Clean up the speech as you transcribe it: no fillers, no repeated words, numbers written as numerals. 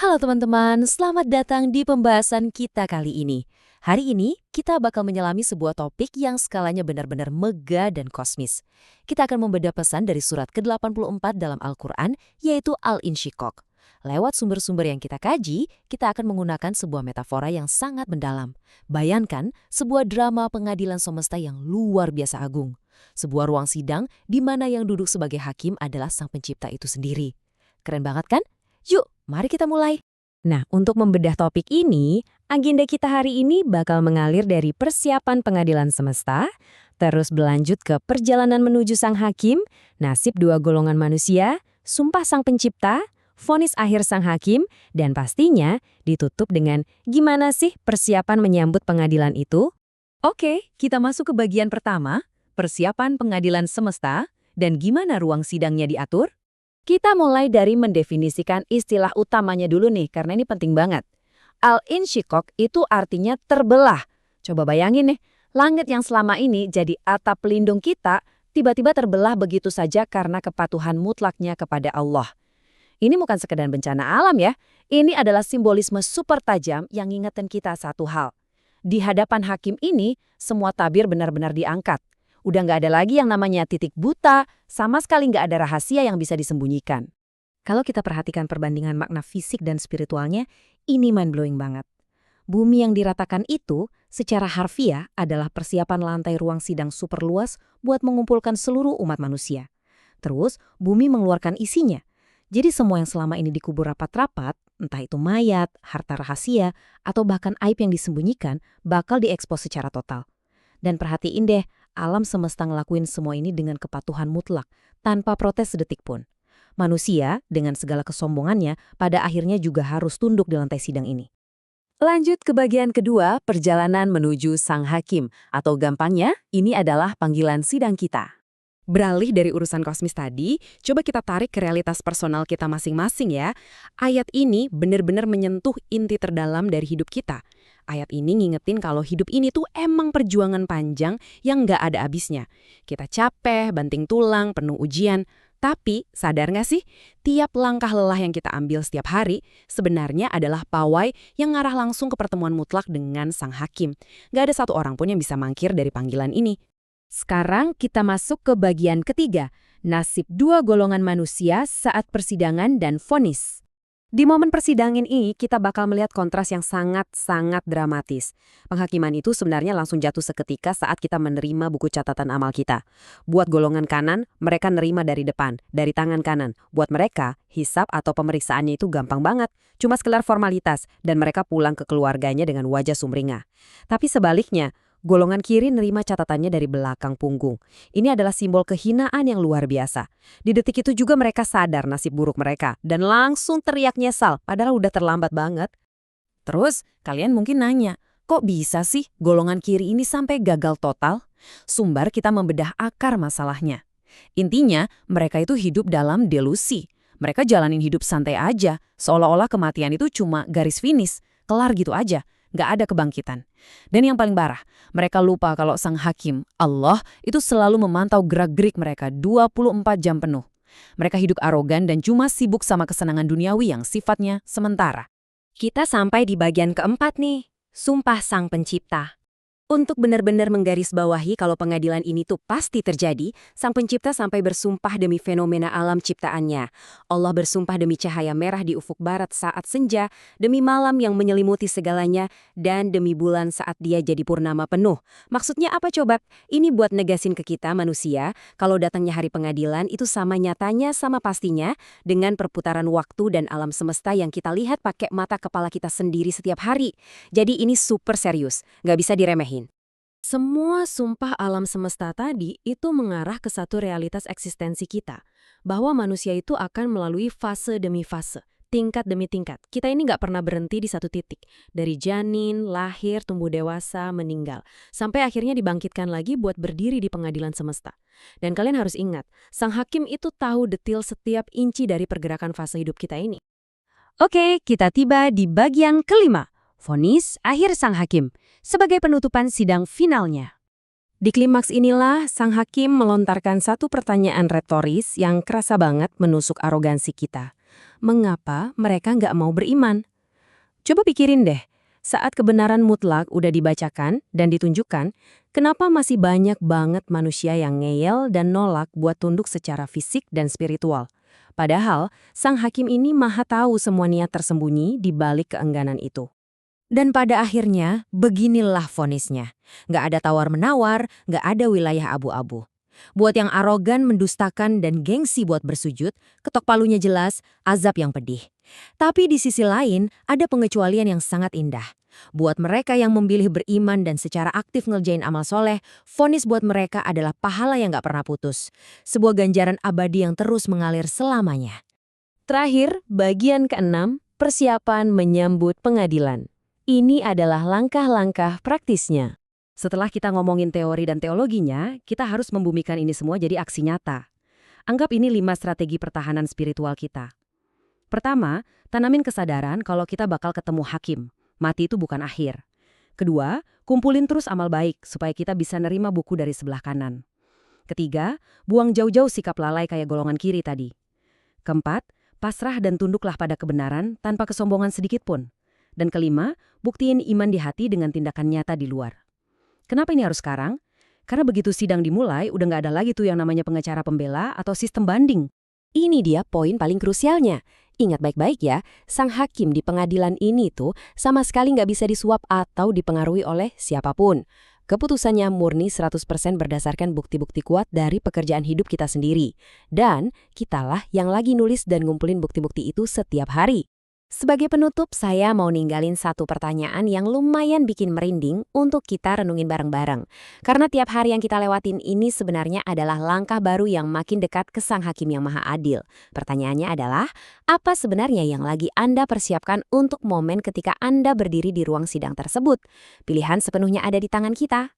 Halo teman-teman, selamat datang di pembahasan kita kali ini. Hari ini kita bakal menyelami sebuah topik yang skalanya benar-benar mega dan kosmis. Kita akan membedah pesan dari surat ke-84 dalam Al-Quran, yaitu Al-Insyiqaq. Lewat sumber-sumber yang kita kaji, kita akan menggunakan sebuah metafora yang sangat mendalam. Bayangkan sebuah drama pengadilan semesta yang luar biasa agung. Sebuah ruang sidang di mana yang duduk sebagai hakim adalah sang pencipta itu sendiri. Keren banget kan? Yuk, mari kita mulai. Nah, untuk membedah topik ini, agenda kita hari ini bakal mengalir dari persiapan pengadilan semesta, terus berlanjut ke perjalanan menuju sang hakim, nasib dua golongan manusia, sumpah sang pencipta, vonis akhir sang hakim, dan pastinya ditutup dengan gimana sih persiapan menyambut pengadilan itu? Oke, kita masuk ke bagian pertama, persiapan pengadilan semesta, dan gimana ruang sidangnya diatur? Kita mulai dari mendefinisikan istilah utamanya dulu nih, karena ini penting banget. Al-Insyiqaq itu artinya terbelah. Coba bayangin nih, langit yang selama ini jadi atap pelindung kita, tiba-tiba terbelah begitu saja karena kepatuhan mutlaknya kepada Allah. Ini bukan sekedar bencana alam ya, ini adalah simbolisme super tajam yang ngingetin kita satu hal. Di hadapan hakim ini, semua tabir benar-benar diangkat. Udah nggak ada lagi yang namanya titik buta, sama sekali nggak ada rahasia yang bisa disembunyikan. Kalau kita perhatikan perbandingan makna fisik dan spiritualnya, ini mind-blowing banget. Bumi yang diratakan itu, secara harfiah adalah persiapan lantai ruang sidang super luas buat mengumpulkan seluruh umat manusia. Terus, bumi mengeluarkan isinya. Jadi semua yang selama ini dikubur rapat-rapat, entah itu mayat, harta rahasia, atau bahkan aib yang disembunyikan, bakal diekspos secara total. Dan perhatiin deh, alam semesta ngelakuin semua ini dengan kepatuhan mutlak, tanpa protes sedetik pun. Manusia, dengan segala kesombongannya, pada akhirnya juga harus tunduk di lantai sidang ini. Lanjut ke bagian kedua, perjalanan menuju sang hakim, atau gampangnya, ini adalah panggilan sidang kita. Beralih dari urusan kosmis tadi, coba kita tarik ke realitas personal kita masing-masing ya. Ayat ini benar-benar menyentuh inti terdalam dari hidup kita. Ayat ini ngingetin kalau hidup ini tuh emang perjuangan panjang yang nggak ada habisnya. Kita capek, banting tulang, penuh ujian. Tapi, sadar nggak sih, tiap langkah lelah yang kita ambil setiap hari sebenarnya adalah pawai yang ngarah langsung ke pertemuan mutlak dengan sang hakim. Nggak ada satu orang pun yang bisa mangkir dari panggilan ini. Sekarang kita masuk ke bagian ketiga, nasib dua golongan manusia saat persidangan dan vonis. Di momen persidangan ini, kita bakal melihat kontras yang sangat-sangat dramatis. Penghakiman itu sebenarnya langsung jatuh seketika saat kita menerima buku catatan amal kita. Buat golongan kanan, mereka nerima dari depan, dari tangan kanan. Buat mereka, hisab atau pemeriksaannya itu gampang banget, cuma sekedar formalitas, dan mereka pulang ke keluarganya dengan wajah sumringah. Tapi sebaliknya, golongan kiri nerima catatannya dari belakang punggung. Ini adalah simbol kehinaan yang luar biasa. Di detik itu juga mereka sadar nasib buruk mereka dan langsung teriak nyesal, padahal udah terlambat banget. Terus, kalian mungkin nanya, kok bisa sih golongan kiri ini sampai gagal total? Sumbar kita membedah akar masalahnya. Intinya, mereka itu hidup dalam delusi. Mereka jalanin hidup santai aja, seolah-olah kematian itu cuma garis finish, kelar gitu aja. Nggak ada kebangkitan. Dan yang paling parah, mereka lupa kalau sang hakim, Allah, itu selalu memantau gerak-gerik mereka 24 jam penuh. Mereka hidup arogan dan cuma sibuk sama kesenangan duniawi yang sifatnya sementara. Kita sampai di bagian keempat nih, sumpah sang pencipta. Untuk benar-benar menggarisbawahi kalau pengadilan ini tuh pasti terjadi, sang pencipta sampai bersumpah demi fenomena alam ciptaannya. Allah bersumpah demi cahaya merah di ufuk barat saat senja, demi malam yang menyelimuti segalanya, dan demi bulan saat dia jadi purnama penuh. Maksudnya apa coba? Ini buat negasin ke kita manusia, kalau datangnya hari pengadilan itu sama nyatanya, sama pastinya, dengan perputaran waktu dan alam semesta yang kita lihat pakai mata kepala kita sendiri setiap hari. Jadi ini super serius, nggak bisa diremehin. Semua sumpah alam semesta tadi itu mengarah ke satu realitas eksistensi kita, bahwa manusia itu akan melalui fase demi fase, tingkat demi tingkat. Kita ini nggak pernah berhenti di satu titik, dari janin, lahir, tumbuh dewasa, meninggal, sampai akhirnya dibangkitkan lagi buat berdiri di pengadilan semesta. Dan kalian harus ingat, sang hakim itu tahu detil setiap inci dari pergerakan fase hidup kita ini. Oke, kita tiba di bagian kelima, vonis akhir sang hakim, sebagai penutupan sidang finalnya. Di klimaks inilah sang hakim melontarkan satu pertanyaan retoris yang kerasa banget menusuk arogansi kita. mengapa mereka nggak mau beriman? Coba pikirin deh, saat kebenaran mutlak udah dibacakan dan ditunjukkan, kenapa masih banyak banget manusia yang ngeyel dan nolak buat tunduk secara fisik dan spiritual? Padahal, sang hakim ini maha tahu semua niat tersembunyi di balik keengganan itu. Dan pada akhirnya, beginilah vonisnya. Nggak ada tawar-menawar, nggak ada wilayah abu-abu. Buat yang arogan, mendustakan, dan gengsi buat bersujud, ketok palunya jelas, azab yang pedih. Tapi di sisi lain, ada pengecualian yang sangat indah. Buat mereka yang memilih beriman dan secara aktif ngerjain amal soleh, vonis buat mereka adalah pahala yang nggak pernah putus. Sebuah ganjaran abadi yang terus mengalir selamanya. Terakhir, bagian keenam, persiapan menyambut pengadilan. Ini adalah langkah-langkah praktisnya. Setelah kita ngomongin teori dan teologinya, kita harus membumikan ini semua jadi aksi nyata. Anggap ini 5 strategi pertahanan spiritual kita. Pertama, tanamin kesadaran kalau kita bakal ketemu hakim. Mati itu bukan akhir. Kedua, kumpulin terus amal baik supaya kita bisa nerima buku dari sebelah kanan. Ketiga, buang jauh-jauh sikap lalai kayak golongan kiri tadi. Keempat, pasrah dan tunduklah pada kebenaran tanpa kesombongan sedikit pun. Dan kelima, buktiin iman di hati dengan tindakan nyata di luar. Kenapa ini harus sekarang? Karena begitu sidang dimulai, udah nggak ada lagi tuh yang namanya pengacara pembela atau sistem banding. Ini dia poin paling krusialnya. Ingat baik-baik ya, sang hakim di pengadilan ini tuh sama sekali nggak bisa disuap atau dipengaruhi oleh siapapun. Keputusannya murni 100% berdasarkan bukti-bukti kuat dari pekerjaan hidup kita sendiri. Dan kitalah yang lagi nulis dan ngumpulin bukti-bukti itu setiap hari. Sebagai penutup, saya mau ninggalin satu pertanyaan yang lumayan bikin merinding untuk kita renungin bareng-bareng. Karena tiap hari yang kita lewatin ini sebenarnya adalah langkah baru yang makin dekat ke Sang Hakim yang Maha Adil. Pertanyaannya adalah, apa sebenarnya yang lagi Anda persiapkan untuk momen ketika Anda berdiri di ruang sidang tersebut? Pilihan sepenuhnya ada di tangan kita.